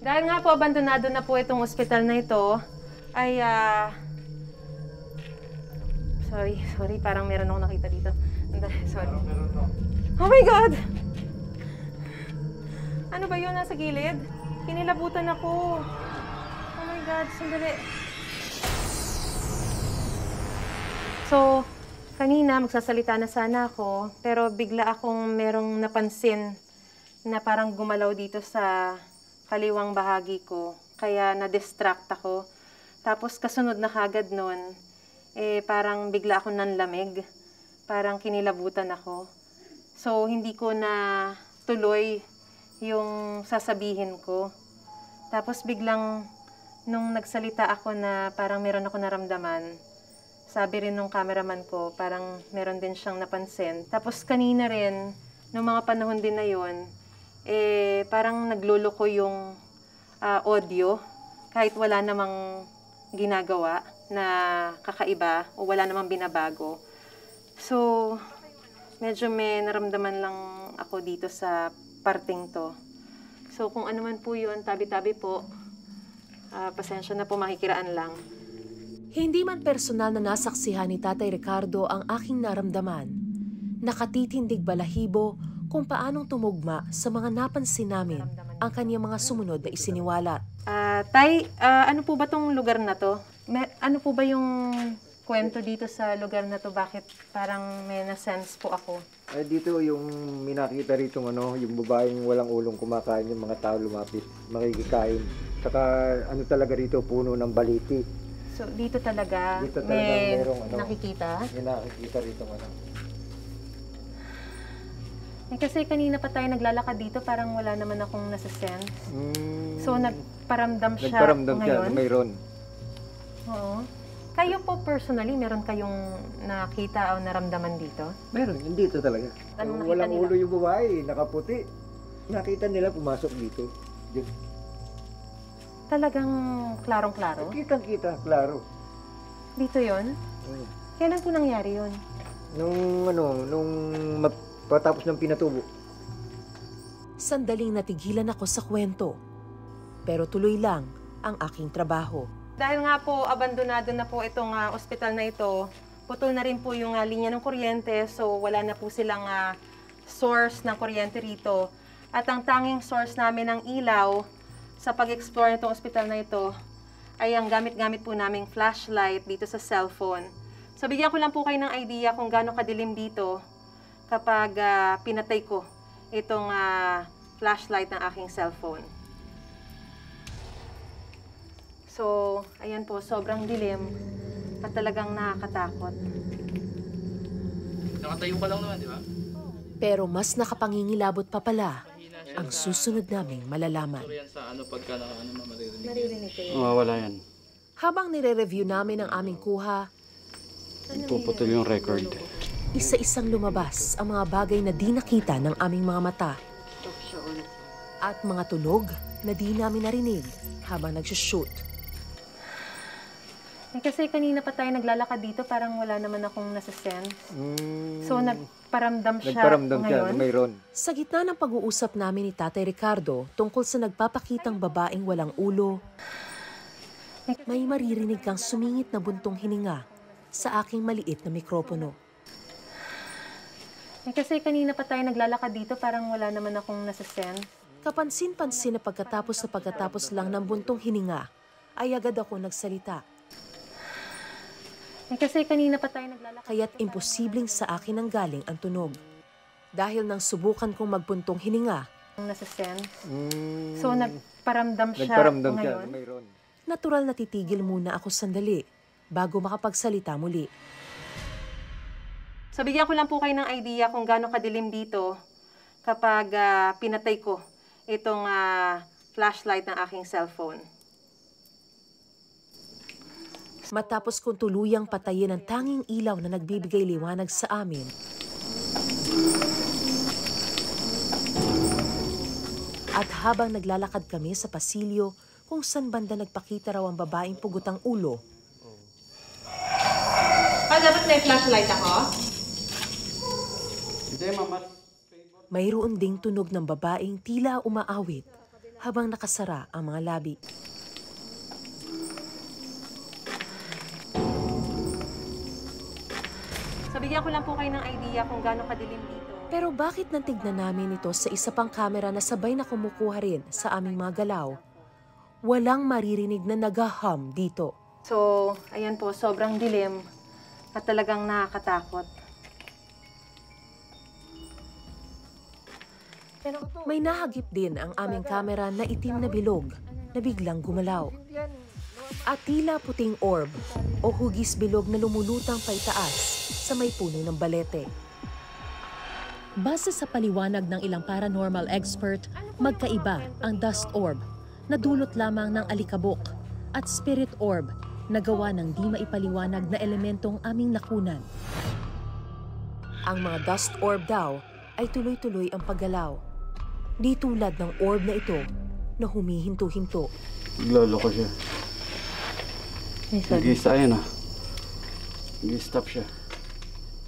Dahil nga po abandonado na po itong ospital na ito, ay sorry, parang meron akong nakita dito. Sorry. Oh my God! Ano ba yun nasa gilid? Kinilabutan ako. Oh my God, sandali. So, kanina magsasalita na sana ako, pero bigla akong merong napansin na parang gumalaw dito sa kaliwang bahagi ko. Kaya na-distract ako. Tapos kasunod na kagad nun, parang bigla akong nanlamig. Parang kinilabutan ako. So, hindi ko na tuloy yung sasabihin ko. Tapos biglang, nung nagsalita ako na parang meron ako naramdaman, sabi rin nung cameraman ko, parang meron din siyang napansin. Tapos kanina rin, nung mga panahon din na yun, parang nagluloko yung audio kahit wala namang ginagawa na kakaiba o wala namang binabago. So, medyo may naramdaman lang ako dito sa parting to. So, kung ano man po yun, tabi-tabi po, pasensya na po, makikiraan lang. Hindi man personal na nasaksihan ni Tatay Ricardo ang aking naramdaman, nakatitindig balahibo kung paanong tumugma sa mga napansin namin ang kanyang mga sumunod na isiniwalat. Tay, ano po ba tong lugar na to? Ano po ba yung kwento dito sa lugar na to? Bakit parang may na-sense po ako? Dito yung minakita rito yung babaeng walang ulong kumakain, yung mga tao lumapit, makikikain. Saka ano talaga rito, puno ng baliti. So dito talaga may nakikita? May nakikita rito Kasi kanina pa tayo naglalakad dito, parang wala naman akong nasa-sense. So nagparamdam siya Nagparamdam ngayon? siya, mayroon. Oo. Kayo po personally, meron kayong nakita o naramdaman dito? Meron, dito talaga. Anong nakita Walang nila? ulo yung babae, nakaputi. Nakita nila pumasok dito. Talagang klarong-klaro? Kitang-kita, klaro. Dito yon? Kailan po nangyari yon? Nung patapos ng pinatubo. Sandaling natigilan ako sa kwento, pero tuloy lang ang aking trabaho. Dahil nga po, abandonado na po itong ospital na ito, putol na rin po yung linya ng kuryente, so wala na po silang source ng kuryente rito. At ang tanging source namin ng ilaw sa pag-explore nitong ospital na ito ay ang gamit-gamit po naming flashlight dito sa cellphone. So bigyan ko lang po kayo ng idea kung gaano kadilim dito kapag pinatay ko itong flashlight ng aking cellphone. So, ayan po, sobrang dilim at talagang nakakatakot. Nakatayo ka lang naman, di ba? Pero mas nakapangingilabot pa pala ang susunod naming malalaman. Sa pagka maririnig. Naririnig kayo? Wala yan. Habang nire-review namin ang aming kuha, Puputol yung record. isa-isang lumabas ang mga bagay na di nakita ng aming mga mata. At mga tunog na di namin narinig habang nagsushoot. Kasi kanina pa tayo naglalakad dito, parang wala naman akong nasa-sense. So, nagparamdam siya ngayon? Mayroon. Sa gitna ng pag-uusap namin ni Tatay Ricardo tungkol sa nagpapakitang babaeng walang ulo, may maririnig kang sumingit na buntong hininga sa aking maliit na mikropono. Kasi kanina pa tayo naglalakad dito, parang wala naman akong nasa-sense. Kapansin-pansin na pagkatapos lang ng buntong hininga, ay agad ako nagsalita. Kasi kanina pa tayo naglalakad. Kaya't imposibleng sa akin ang galing ang tunog. Dahil nang subukan kong magbuntong hininga, Nasa-sense. So, nagparamdam siya Nagparamdam siya, ngayon? mayroon. natural na titigil muna ako sandali bago makapagsalita muli. So, bigyan ko lang po kayo ng idea kung gaano kadilim dito kapag pinatay ko itong flashlight ng aking cellphone. Matapos kong tuluyang patayin ang tanging ilaw na nagbibigay liwanag sa amin, at habang naglalakad kami sa pasilyo kung saan banda nagpakita raw ang babaeng pugutang ulo, Dapat may flashlight ako? Hindi, mama. mayroon ding tunog ng babaeng tila umaawit habang nakasara ang mga labi. So bigyan ko lang po kayo ng idea kung gaano kadilim dito. Pero bakit natignan namin ito sa isa pang kamera na sabay na kumukuha rin sa aming mga galaw? Walang maririnig na nagaham dito. So, ayan po, sobrang dilim at talagang nakakatakot. May nahagip din ang aming kamera na itim na bilog na biglang gumalaw. At tila puting orb o hugis bilog na lumulutang paitaas sa may puno ng balete. Base sa paliwanag ng ilang paranormal expert, magkaiba ang dust orb na dulot lamang ng alikabok at spirit orb na gawa ng di maipaliwanag na elementong aming nakunan. Ang mga dust orb daw ay tuloy-tuloy ang paggalaw. Di tulad ng orb na ito na humihinto-hinto. Nagloloko siya. Nag-i-isa yun ah. Nag-i-stop siya.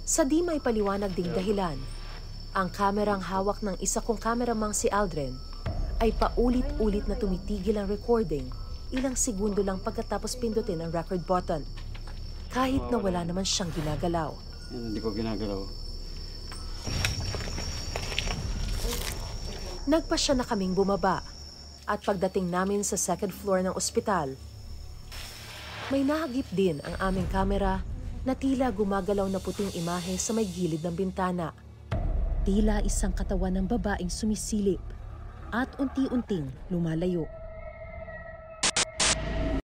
Sa di may paliwanag ding dahilan, ang kamerang hawak ng isa kong kameramang si Aldrin ay paulit-ulit na tumitigil ang recording ilang segundo lang pagkatapos pindutin ang record button. Kahit na wala naman siyang ginagalaw. Yan, hindi ko ginagalaw. Nagpasya na kaming bumaba at pagdating namin sa second floor ng ospital, may nahagip din ang aming kamera na tila gumagalaw na puting imahe sa may gilid ng bintana. Tila isang katawan ng babaeng sumisilip at unti-unting lumalayo.